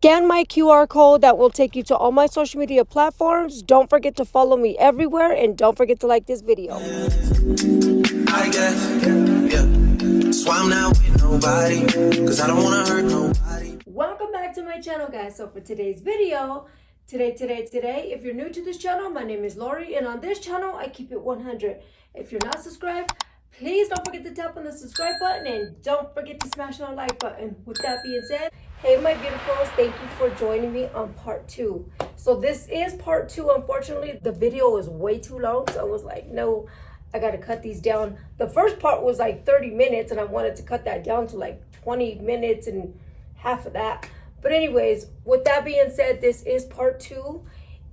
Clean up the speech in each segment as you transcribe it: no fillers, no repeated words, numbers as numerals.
Scan my QR code that will take you to all my social media platforms. Don't forget to follow me everywhere, and don't forget to like this video. I guess, yeah. So I'm not with nobody, cause I don't wanna hurt nobody. Welcome back to my channel, guys. So for today's video, today, if you're new to this channel, my name is Lori, and on this channel, I keep it 100. If you're not subscribed, please don't forget to tap on the subscribe button, and don't forget to smash on the like button. With that being said, hey my beautifuls, thank you for joining me on part 2. So this is part 2. Unfortunately, the video was way too long, so I was like, no, I gotta cut these down. The first part was like 30 minutes, and I wanted to cut that down to like 20 minutes and half of that. But anyways, with that being said, this is part 2,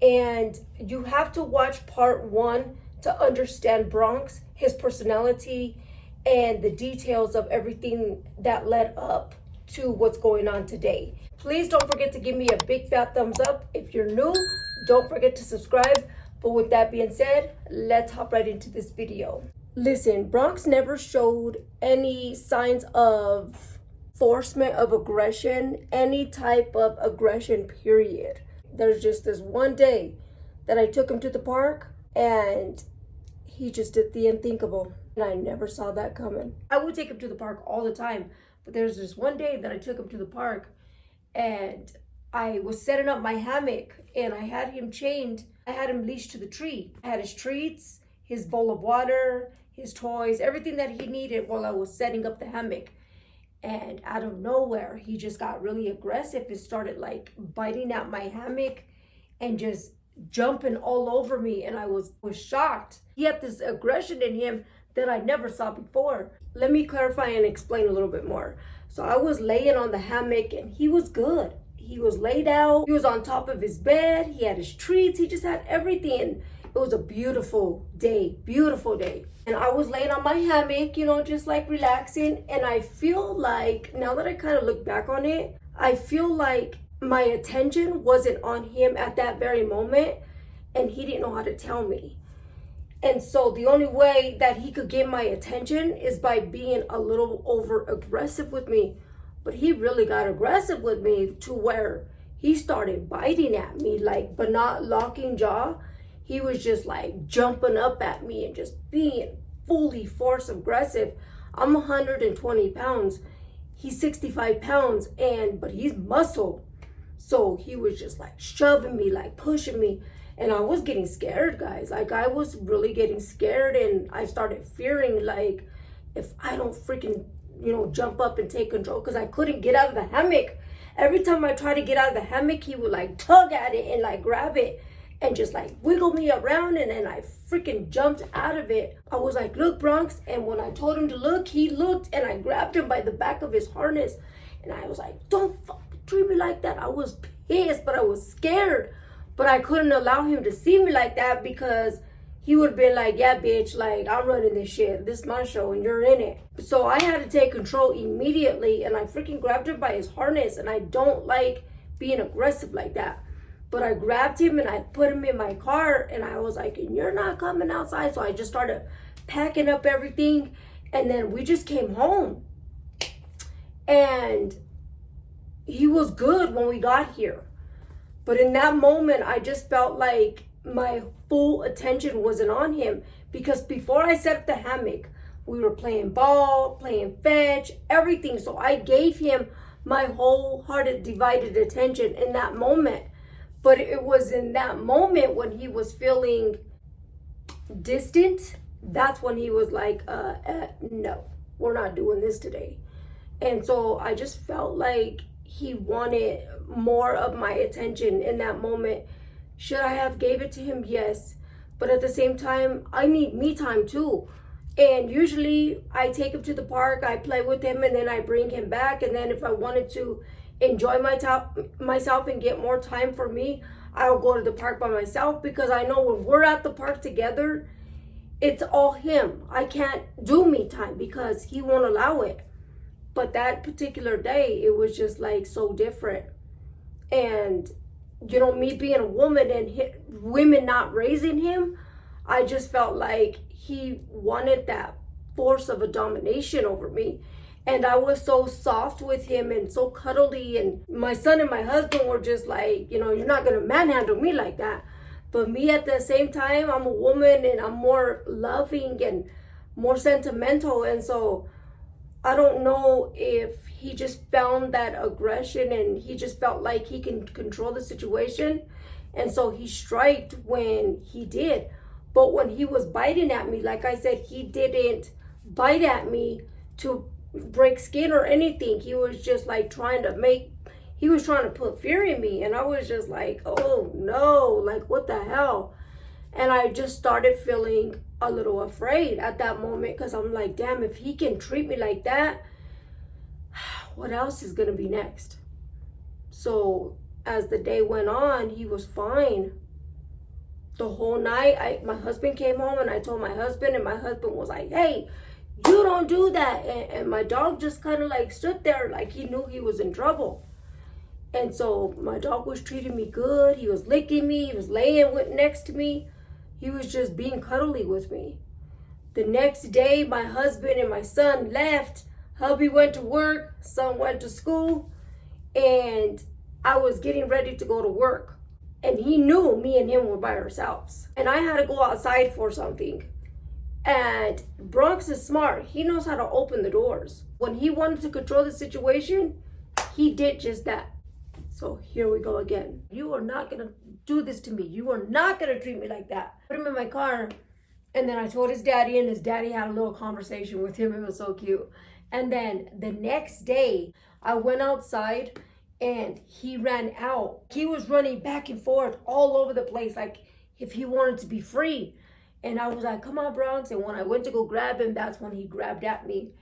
and you have to watch part 1 to understand Bronx, his personality, and the details of everything that led up to what's going on today. Please don't forget to give me a big fat thumbs up. If you're new, don't forget to subscribe. But with that being said, let's hop right into this video. Listen, Bronx never showed any signs of enforcement of aggression, any type of aggression, period. There's just this one day that I took him to the park and he just did the unthinkable. And I never saw that coming. I would take him to the park all the time, but there's this one day that I took him to the park and I was setting up my hammock and I had him chained. I had him leashed to the tree. I had his treats, his bowl of water, his toys, everything that he needed while I was setting up the hammock. And out of nowhere, he just got really aggressive and started like biting at my hammock and just jumping all over me. And I was shocked. He had this aggression in him that I never saw before. Let me clarify and explain a little bit more. So I was laying on the hammock and he was good. He was laid out. He was on top of his bed. He had his treats. He just had everything. It was a beautiful day, beautiful day. And I was laying on my hammock, you know, just like relaxing. And I feel like, now that I kind of look back on it, I feel like my attention wasn't on him at that very moment. And he didn't know how to tell me. And so the only way that he could get my attention is by being a little over aggressive with me. But he really got aggressive with me to where he started biting at me, like, but not locking jaw. He was just like jumping up at me and just being fully force aggressive. I'm 120 pounds. He's 65 pounds, but he's muscle. So he was just like shoving me, like pushing me. And I was getting scared, guys. Like, I was really getting scared, and I started fearing, like, if I don't freaking, you know, jump up and take control, because I couldn't get out of the hammock. Every time I tried to get out of the hammock, he would like tug at it and like grab it and just like wiggle me around, and then I freaking jumped out of it. I was like, look, Bronx. And when I told him to look, he looked, and I grabbed him by the back of his harness, and I was like, don't fucking treat me like that. I was pissed, but I was scared. But I couldn't allow him to see me like that, because he would have been like, yeah, bitch, like, I'm running this shit. This is my show and you're in it. So I had to take control immediately, and I freaking grabbed him by his harness, and I don't like being aggressive like that. But I grabbed him and I put him in my car, and I was like, and you're not coming outside. So I just started packing up everything, and then we just came home. And he was good when we got here. But in that moment, I just felt like my full attention wasn't on him, because before I set up the hammock, we were playing ball, playing fetch, everything. So I gave him my wholehearted divided attention in that moment. But it was in that moment when he was feeling distant, that's when he was like, no, we're not doing this today. And so I just felt like he wanted more of my attention in that moment. Should I have gave it to him? Yes. But at the same time, I need me time too. And usually I take him to the park, I play with him, and then I bring him back. And then if I wanted to enjoy myself and get more time for me, I'll go to the park by myself, because I know when we're at the park together, it's all him. I can't do me time because he won't allow it. But that particular day, it was just like so different. And, you know, me being a woman and women not raising him, I just felt like he wanted that force of a domination over me. And I was so soft with him and so cuddly. And my son and my husband were just like, you know, you're not going to manhandle me like that. But me at the same time, I'm a woman and I'm more loving and more sentimental. And so I don't know if he just found that aggression and he just felt like he can control the situation. And so he striked when he did. But when he was biting at me, like I said, he didn't bite at me to break skin or anything. He was just like he was trying to put fear in me. And I was just like, oh no, like what the hell? And I just started feeling a little afraid at that moment, because I'm like, damn, if he can treat me like that, what else is gonna be next? So as the day went on, he was fine. The whole night, my husband came home and I told my husband, and my husband was like, hey, you don't do that. And my dog just kind of like stood there like he knew he was in trouble. And so my dog was treating me good. He was licking me. He was laying next to me. He was just being cuddly with me. The next day, my husband and my son left. Hubby went to work. Son went to school. And I was getting ready to go to work. And he knew me and him were by ourselves. And I had to go outside for something. And Bronx is smart. He knows how to open the doors. When he wanted to control the situation, he did just that. So here we go again. You are not going to do this to me. You are not going to treat me like that. Put him in my car. And then I told his daddy, and his daddy had a little conversation with him. It was so cute. And then the next day, I went outside and he ran out. He was running back and forth all over the place, like if he wanted to be free. And I was like, come on, Bronx. And when I went to go grab him, that's when he grabbed at me.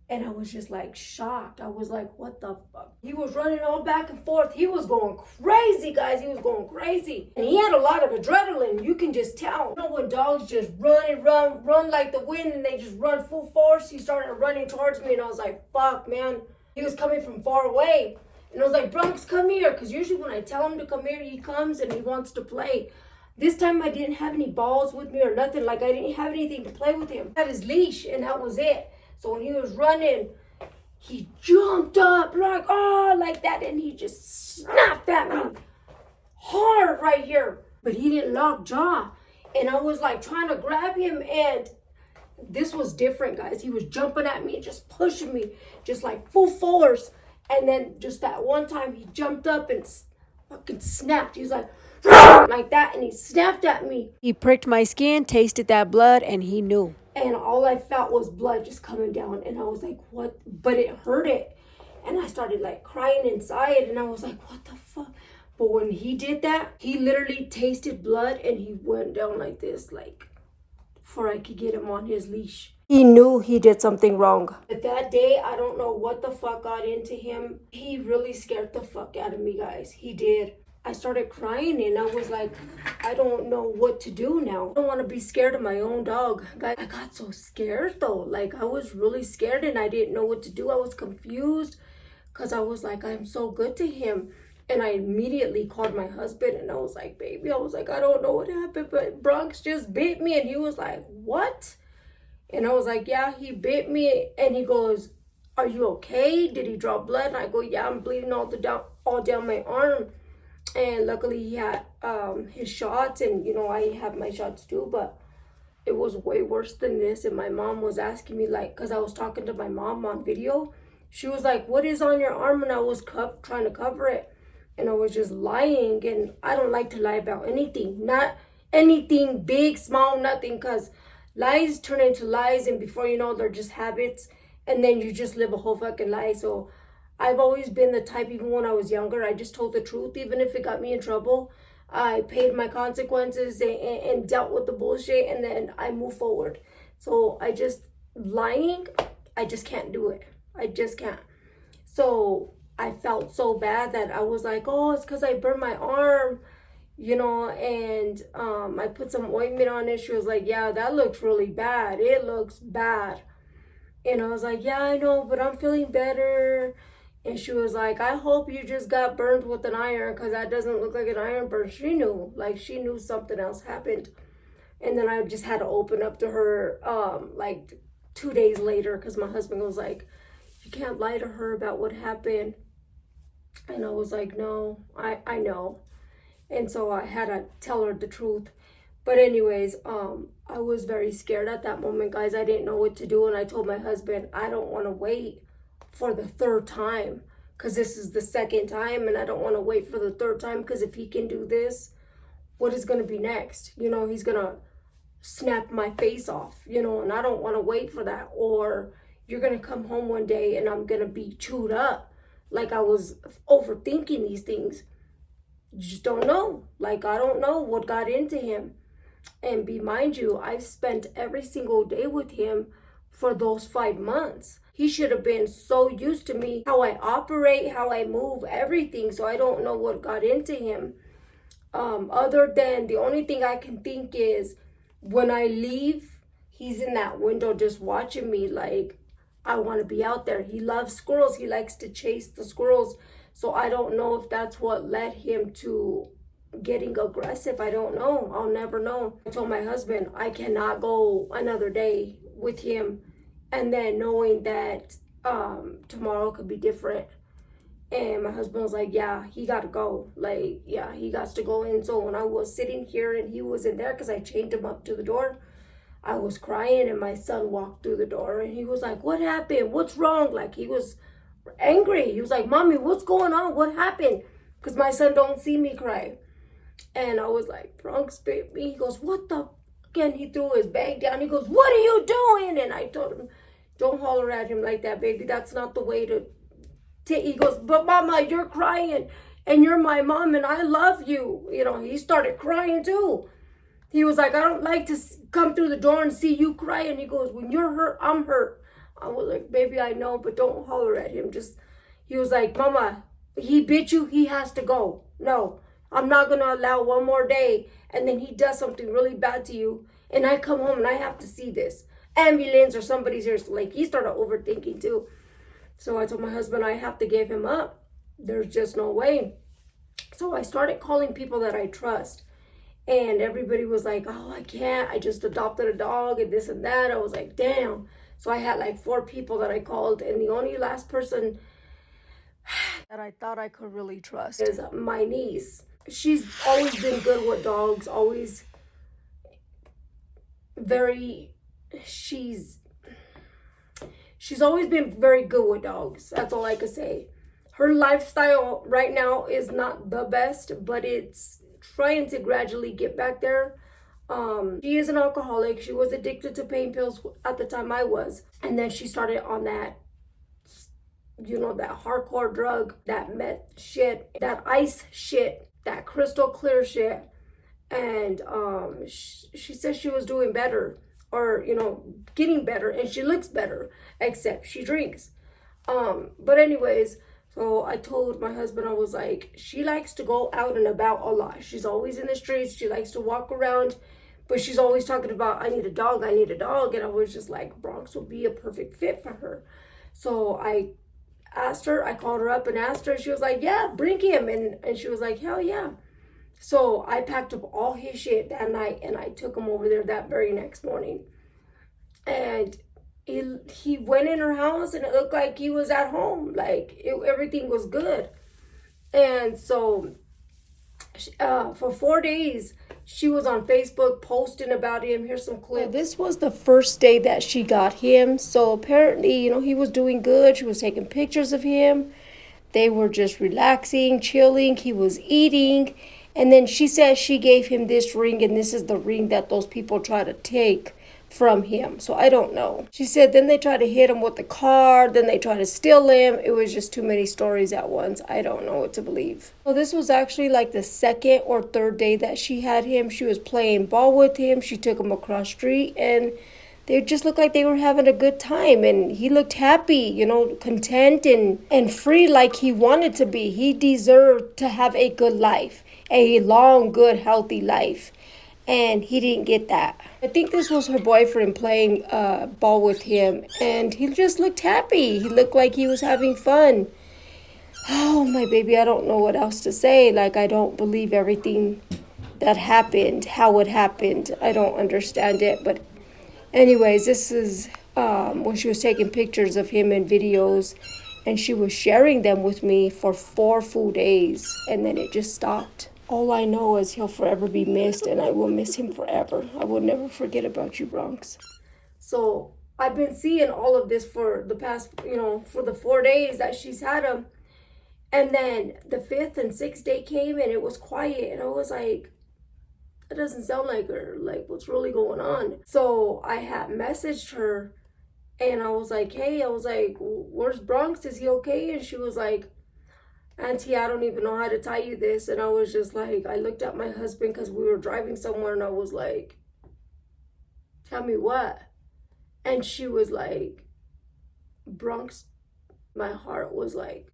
And I was just like shocked. I was like, what the fuck? He was running all back and forth. He was going crazy, guys. He was going crazy. And he had a lot of adrenaline. You can just tell. You know when dogs just run like the wind, and they just run full force? He started running towards me and I was like, fuck, man. He was coming from far away. And I was like, Bronx, come here. Because usually when I tell him to come here, he comes and he wants to play. This time I didn't have any balls with me or nothing. Like I didn't have anything to play with him. I had his leash and that was it. So when he was running, he jumped up like, oh, like that. And he just snapped at me hard right here. But he didn't lock jaw. And I was like trying to grab him. And this was different, guys. He was jumping at me and just pushing me, just like full force. And then just that one time he jumped up and fucking snapped. He was like that, and he snapped at me. He pricked my skin, tasted that blood, and he knew. And all I felt was blood just coming down. And I was like, what? But it hurt it. And I started like crying inside. And I was like, what the fuck? But when he did that, he literally tasted blood and he went down like this, like before I could get him on his leash. He knew he did something wrong. But that day, I don't know what the fuck got into him. He really scared the fuck out of me, guys. He did. I started crying and I was like, I don't know what to do now. I don't want to be scared of my own dog. Guys, I got so scared though. Like I was really scared and I didn't know what to do. I was confused because I was like, I'm so good to him. And I immediately called my husband and I was like, baby, I was like, I don't know what happened, but Bronx just bit me. And he was like, what? And I was like, yeah, he bit me. And he goes, are you okay? Did he draw blood? And I go, yeah, I'm bleeding all down my arm. And luckily he had his shots, and you know, I have my shots too, but it was way worse than this. And my mom was asking me, like, because I was talking to my mom on video, she was like, what is on your arm? And I was trying to cover it, and I was just lying. And I don't like to lie about anything, not anything big, small, nothing, because lies turn into lies, and before you know, they're just habits, and then you just live a whole fucking lie. So I've always been the type, even when I was younger, I just told the truth, even if it got me in trouble. I paid my consequences and dealt with the bullshit, and then I moved forward. So lying, I just can't do it. I just can't. So I felt so bad that I was like, oh, it's because I burned my arm, you know, and I put some ointment on it. She was like, yeah, that looks really bad. It looks bad. And I was like, yeah, I know, but I'm feeling better. And she was like, I hope you just got burned with an iron, because that doesn't look like an iron burn. She knew something else happened. And then I just had to open up to her like 2 days later, because my husband was like, you can't lie to her about what happened. And I was like, no, I know. And so I had to tell her the truth. But anyways, I was very scared at that moment, guys. I didn't know what to do. And I told my husband, I don't want to wait for the third time, because this is the second time, and I don't want to wait for the third time, because if he can do this, what is going to be next? You know, he's going to snap my face off, you know, and I don't want to wait for that. Or you're going to come home one day and I'm going to be chewed up like I was overthinking these things. You just don't know. Like, I don't know what got into him. And mind you, I've spent every single day with him for those 5 months. He should have been so used to me, how I operate, how I move, everything. So I don't know what got into him. Other than the only thing I can think is when I leave, he's in that window just watching me like I want to be out there. He loves squirrels. He likes to chase the squirrels. So I don't know if that's what led him to getting aggressive. I don't know. I'll never know. I told my husband I cannot go another day with him and then knowing that tomorrow could be different. And my husband was like, yeah, he got to go. Like, yeah, he got to go. And so when I was sitting here and he was in there, because I chained him up to the door, I was crying, and my son walked through the door and he was like, what happened? What's wrong? Like, he was angry. He was like, Mommy, what's going on? What happened? Because my son don't see me cry. And I was like, Bronx, baby. He goes, what the? And he threw his bag down. He goes, what are you doing? And I told him, don't holler at him like that, baby. That's not the way to take. He goes, but Mama, you're crying and you're my mom and I love you. You know, he started crying too. He was like, I don't like to come through the door and see you cry. And he goes, when you're hurt, I'm hurt. I was like, baby, I know, but don't holler at him. He was like, Mama, he bit you, he has to go. No, I'm not going to allow one more day. And then he does something really bad to you. And I come home and I have to see this. Ambulance or somebody's here. So like, he started overthinking too. So I told my husband, I have to give him up. There's just no way. So I started calling people that I trust. And everybody was like, oh, I can't. I just adopted a dog and this and that. I was like, damn. So I had like 4 people that I called. And the only last person that I thought I could really trust is my niece. She's always been good with dogs. Always she's always been very good with dogs. That's all I could say. Her lifestyle right now is not the best, but it's trying to gradually get back there. She is an alcoholic. She was addicted to pain pills at the time I was. And then she started on that, you know, that hardcore drug, that meth shit, that ice shit, that crystal clear shit. And she said she was doing better, or, you know, getting better, and she looks better, except she drinks. But anyways, so I told my husband, I was like, she likes to go out and about a lot. She's always in the streets. She likes to walk around, but she's always talking about, I need a dog, I need a dog. And I was just like, Bronx would be a perfect fit for her. So I asked her, I called her up and asked her, she was like, yeah, bring him. And she was like, hell yeah. So I packed up all his shit that night and I took him over there that very next morning. And he went in her house and it looked like he was at home. Like, everything was good. And so for 4 days, she was on Facebook posting about him. Here's some clips. This was the first day that she got him. So apparently, you know, he was doing good. She was taking pictures of him. They were just relaxing, chilling. He was eating. And then she said she gave him this ring, and this is the ring that those people try to take from him. So I don't know. She said then they tried to hit him with the car, then they tried to steal him. It was just too many stories at once. I don't know what to believe. So this was actually like the 2nd or 3rd day that she had him. She was playing ball with him. She took him across the street, and they just looked like they were having a good time. And he looked happy, you know, content and free like he wanted to be. He deserved to have a good life, a long, good, healthy life. And he didn't get that. I think this was her boyfriend playing ball with him. And he just looked happy. He looked like he was having fun. Oh, my baby, I don't know what else to say. Like, I don't believe everything that happened, how it happened. I don't understand it. But anyways, this is when she was taking pictures of him and videos, and she was sharing them with me for 4 full days, and then it just stopped. All I know is he'll forever be missed, and I will miss him forever. I will never forget about you, Bronx. So I've been seeing all of this for the past, for the 4 days that she's had him. And then the 5th and 6th day came and it was quiet. And I was like, that doesn't sound like her. Like, what's really going on? So I had messaged her and I was like, hey, where's Bronx? Is he okay? And she was like, Auntie, I don't even know how to tell you this. And I was just like, I looked at my husband because we were driving somewhere and I was like, tell me what? And she was like, Bronx, my heart was like.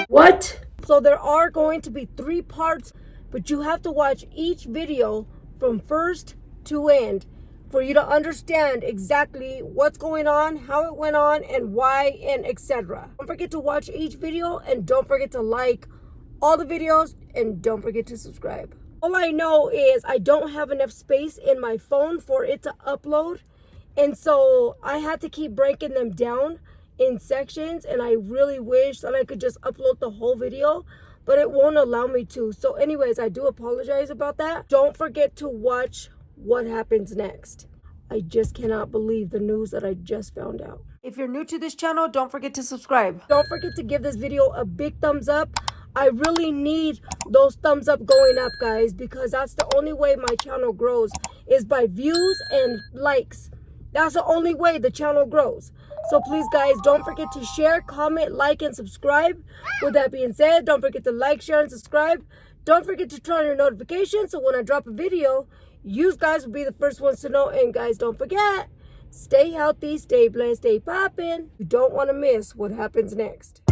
What? So there are going to be 3 parts, but you have to watch each video from first to end for you to understand exactly what's going on, how it went on, and why, and etc. Don't forget to watch each video, and don't forget to like all the videos, and don't forget to subscribe. All I know is I don't have enough space in my phone for it to upload, and so I had to keep breaking them down in sections, and I really wish that I could just upload the whole video, but it won't allow me to. So anyways, I do apologize about that. Don't forget to watch what happens next. I just cannot believe the news that I just found out. If you're new to this channel, don't forget to subscribe. Don't forget to give this video a big thumbs up. I really need those thumbs up going up, guys, because that's the only way my channel grows, is by views and likes. That's the only way the channel grows. So please, guys, don't forget to share, comment, like, and subscribe. With that being said, don't forget to like, share, and subscribe. Don't forget to turn on your notifications so when I drop a video, you guys will be the first ones to know. And guys, don't forget, stay healthy, stay blessed, stay poppin'. You don't want to miss what happens next.